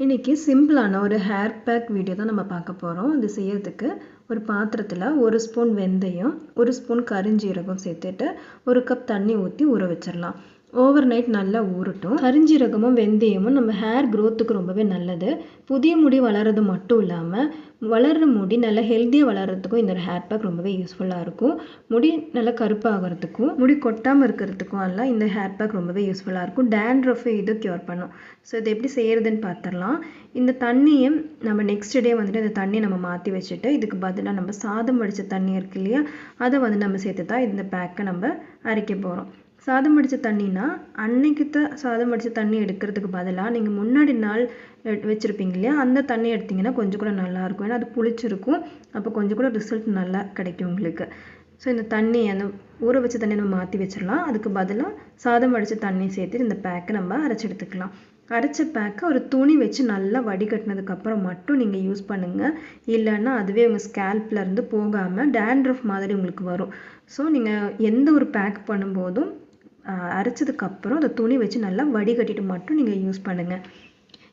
இன்றைக்கி சிம்பிளான ஒரு ஹேர் பேக் வீடியோ தான் நம்ம பார்க்க போகிறோம். இது செய்யறதுக்கு ஒரு பாத்திரத்தில் 1 ஸ்பூன் வெந்தயம், 1 ஸ்பூன் கருஞ்சீரகம் சேர்த்துட்டு 1 கப் தண்ணி ஊற்றி ஊற வச்சிடலாம். ஓவர் நைட் நல்லா ஊறட்டும். கருஞ்சீரகமும் வெந்தயமும் நம்ம ஹேர் க்ரோத்துக்கு ரொம்பவே நல்லது. புதிய முடி வளர்றது மட்டும் இல்லாமல் வளர்கிற முடி நல்லா ஹெல்த்தியாக வளர்கிறதுக்கும் இந்த ஹேர் பேக் ரொம்பவே யூஸ்ஃபுல்லாக இருக்கும். முடி நல்லா கருப்பாகிறதுக்கும் முடி கொட்டாமல் இருக்கிறதுக்கும் எல்லாம் இந்த ஹேர் பேக் ரொம்பவே யூஸ்ஃபுல்லாக இருக்கும். டேண்ட்ரஃபை இது க்யூர் பண்ணும். ஸோ இது எப்படி செய்கிறதுன்னு பார்த்துடலாம். இந்த தண்ணியை நம்ம நெக்ஸ்ட் டே வந்துட்டு இந்த தண்ணியை நம்ம மாற்றி வச்சுட்டு இதுக்கு பதிலாக நம்ம சாதம் வடித்த தண்ணி இருக்கு இல்லையா, அதை வந்து நம்ம சேர்த்து தான் இந்த பேக்கை நம்ம அரைக்க போகிறோம். சாதம் வடித்த தண்ணினா அன்னைக்கு தான் சாதம் வடித்த தண்ணி எடுக்கிறதுக்கு பதிலாக நீங்கள் முன்னாடி நாள் வச்சுருப்பீங்க இல்லையா, அந்த தண்ணி எடுத்திங்கன்னா கொஞ்சம் கூட நல்லாயிருக்கும். ஏன்னா அது புளிச்சிருக்கும். அப்போ கொஞ்சம் கூட ரிசல்ட் நல்லா கிடைக்கும் உங்களுக்கு. ஸோ இந்த தண்ணி அந்த ஊற வச்ச தண்ணி நம்ம மாற்றி வச்சிடலாம். அதுக்கு பதிலாக சாதம் வடித்த தண்ணி சேர்த்து இந்த பேக்கை நம்ம அரைச்சி எடுத்துக்கலாம். அரைச்ச பேக்கை ஒரு துணி வச்சு நல்லா வடிகட்டினதுக்கப்புறம் மட்டும் நீங்கள் யூஸ் பண்ணுங்கள். இல்லைன்னா அதுவே உங்கள் ஸ்கேல்ப்லேருந்து போகாமல் டேண்ட்ரஃப் மாதிரி உங்களுக்கு வரும். ஸோ நீங்கள் எந்த ஒரு பேக் பண்ணும்போதும் அரைச்சதுக்கப்புறம் அந்த துணி வச்சு நல்லா வடிகட்டிட்டு மட்டும் நீங்கள் யூஸ் பண்ணுங்கள்.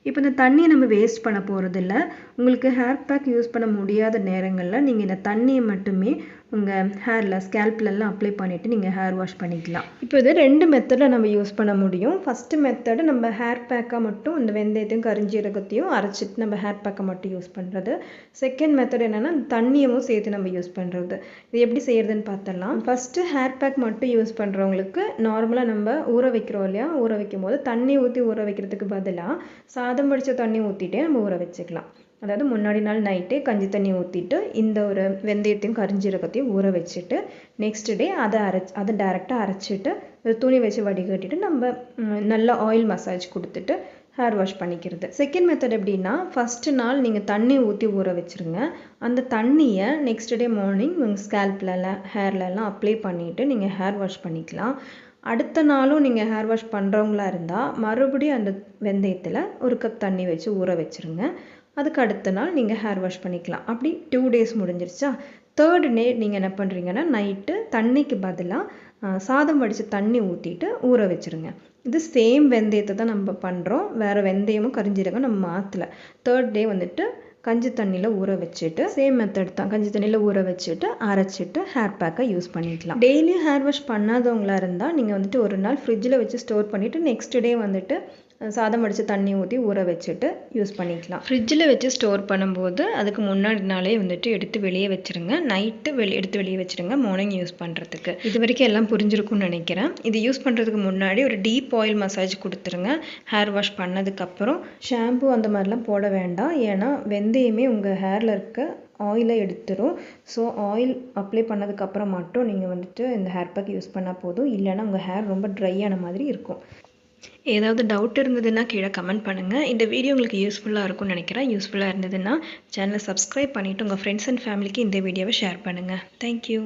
இப்போ இந்த தண்ணியை நம்ம வேஸ்ட் பண்ண போகிறதில்ல. உங்களுக்கு ஹேர் பேக் யூஸ் பண்ண முடியாத நேரங்களில் நீங்கள் இந்த தண்ணியை மட்டுமே உங்கள் ஹேரில் ஸ்கேல்ப்லலாம் அப்ளை பண்ணிவிட்டு நீங்கள் ஹேர் வாஷ் பண்ணிக்கலாம். இப்போ இது 2 மெத்தடில் நம்ம யூஸ் பண்ண முடியும். ஃபஸ்ட்டு மெத்தடு நம்ம ஹேர் பேக்காக மட்டும் இந்த வெந்தயத்தையும் கருஞ்சீரகத்தையும் அரைச்சிட்டு நம்ம ஹேர் பேக்கை மட்டும் யூஸ் பண்ணுறது. செகண்ட் மெத்தட் என்னென்னா தண்ணியவும் சேர்த்து நம்ம யூஸ் பண்ணுறது. இது எப்படி செய்கிறதுன்னு பார்த்துடலாம். ஃபஸ்ட்டு ஹேர் பேக் மட்டும் யூஸ் பண்ணுறவங்களுக்கு நார்மலாக நம்ம ஊற வைக்கிறோம் இல்லையா, ஊற வைக்கும் போது தண்ணி ஊற்றி ஊற வைக்கிறதுக்கு பதிலாக சாதம் வடித்த தண்ணி ஊற்றிட்டே நம்ம ஊற வச்சுக்கலாம். அதாவது முன்னாடி நாள் நைட்டே கஞ்சி தண்ணி ஊற்றிட்டு இந்த ஒரு வெந்தயத்தையும் கருஞ்சீரகத்தையும் ஊற வச்சுட்டு நெக்ஸ்ட் டே அதை டைரெக்டாக அரைச்சிட்டு துணி வச்சு வடிகட்டிட்டு நம்ம நல்லா ஆயில் மசாஜ் கொடுத்துட்டு ஹேர் வாஷ் பண்ணிக்கிறது. செகண்ட் மெத்தட் எப்படின்னா, ஃபஸ்ட்டு நாள் நீங்கள் தண்ணி ஊற்றி ஊற வச்சுருங்க. அந்த தண்ணியை நெக்ஸ்ட் டே மார்னிங் உங்கள் ஸ்கேல்ப்லலாம் ஹேர்லலாம் அப்ளை பண்ணிவிட்டு நீங்கள் ஹேர் வாஷ் பண்ணிக்கலாம். அடுத்த நாளும் நீங்கள் ஹேர் வாஷ் பண்ணுறவங்களா இருந்தால் மறுபடியும் அந்த வெந்தயத்தில் 1 கப் தண்ணி வச்சு ஊற வச்சுருங்க. அதுக்கு அடுத்த நாள் நீங்கள் ஹேர் வாஷ் பண்ணிக்கலாம். அப்படி 2 டேஸ் முடிஞ்சிருச்சா, தேர்ட் டே நீங்கள் என்ன பண்ணுறீங்கன்னா நைட்டு தண்ணிக்கு பதிலாக சாதம் வடித்த தண்ணி ஊற்றிட்டு ஊற வச்சுருங்க. இது சேம் வெந்தயத்தை தான் நம்ம பண்ணுறோம். வேறு வெந்தயமும் கரிஞ்சீரகம் நம்ம மாற்றலை. தேர்ட் டே வந்துட்டு கஞ்சி தண்ணியில் ஊற வச்சுட்டு சேம் மெத்தட் தான், கஞ்சி தண்ணியில் ஊற வச்சுட்டு அரைச்சிட்டு ஹேர் பேக்கை யூஸ் பண்ணிக்கலாம். டெய்லியும் ஹேர் வாஷ் பண்ணாதவங்களா இருந்தால் நீங்கள் வந்துட்டு ஒரு நாள் ஃப்ரிட்ஜில் வச்சு ஸ்டோர் பண்ணிவிட்டு நெக்ஸ்ட் டே வந்துட்டு சாதம் வடித்த தண்ணி ஊற்றி ஊற வச்சுட்டு யூஸ் பண்ணிக்கலாம். ஃப்ரிட்ஜில் வச்சு ஸ்டோர் பண்ணும்போது அதுக்கு முன்னாடி நாளே வந்துட்டு எடுத்து வெளியே வச்சுருங்க. நைட்டு எடுத்து வெளியே வச்சுருங்க மார்னிங் யூஸ் பண்ணுறதுக்கு. இது வரைக்கும் எல்லாம் புரிஞ்சிருக்கும்னு நினைக்கிறேன். இது யூஸ் பண்ணுறதுக்கு முன்னாடி ஒரு டீப் ஆயில் மசாஜ் கொடுத்துருங்க. ஹேர் வாஷ் பண்ணதுக்கப்புறம் ஷாம்பு அந்த மாதிரிலாம் போட வேண்டாம். ஏன்னா வெந்தயமே உங்கள் ஹேரில் இருக்க ஆயிலை எடுத்துரும். ஸோ ஆயில் அப்ளை பண்ணதுக்கப்புறம் மட்டும் நீங்கள் வந்துட்டு இந்த ஹேர் பேக் யூஸ் பண்ணால் போதும். இல்லைன்னா உங்கள் ஹேர் ரொம்ப ட்ரையான மாதிரி இருக்கும். ஏதாவது டவுட் இருந்ததுன்னா கீழே கமெண்ட் பண்ணுங்கள். இந்த வீடியோ உங்களுக்கு யூஸ்ஃபுல்லாக இருக்கும்னு நினைக்கிறேன். யூஸ்ஃபுல்லாக இருந்ததுன்னா சேனலை சப்ஸ்கிரைப் பண்ணிவிட்டு உங்கள் ஃப்ரெண்ட்ஸ் அண்ட் ஃபேமிலிக்கு இந்த வீடியோவை ஷேர் பண்ணுங்கள். தேங்க்யூ.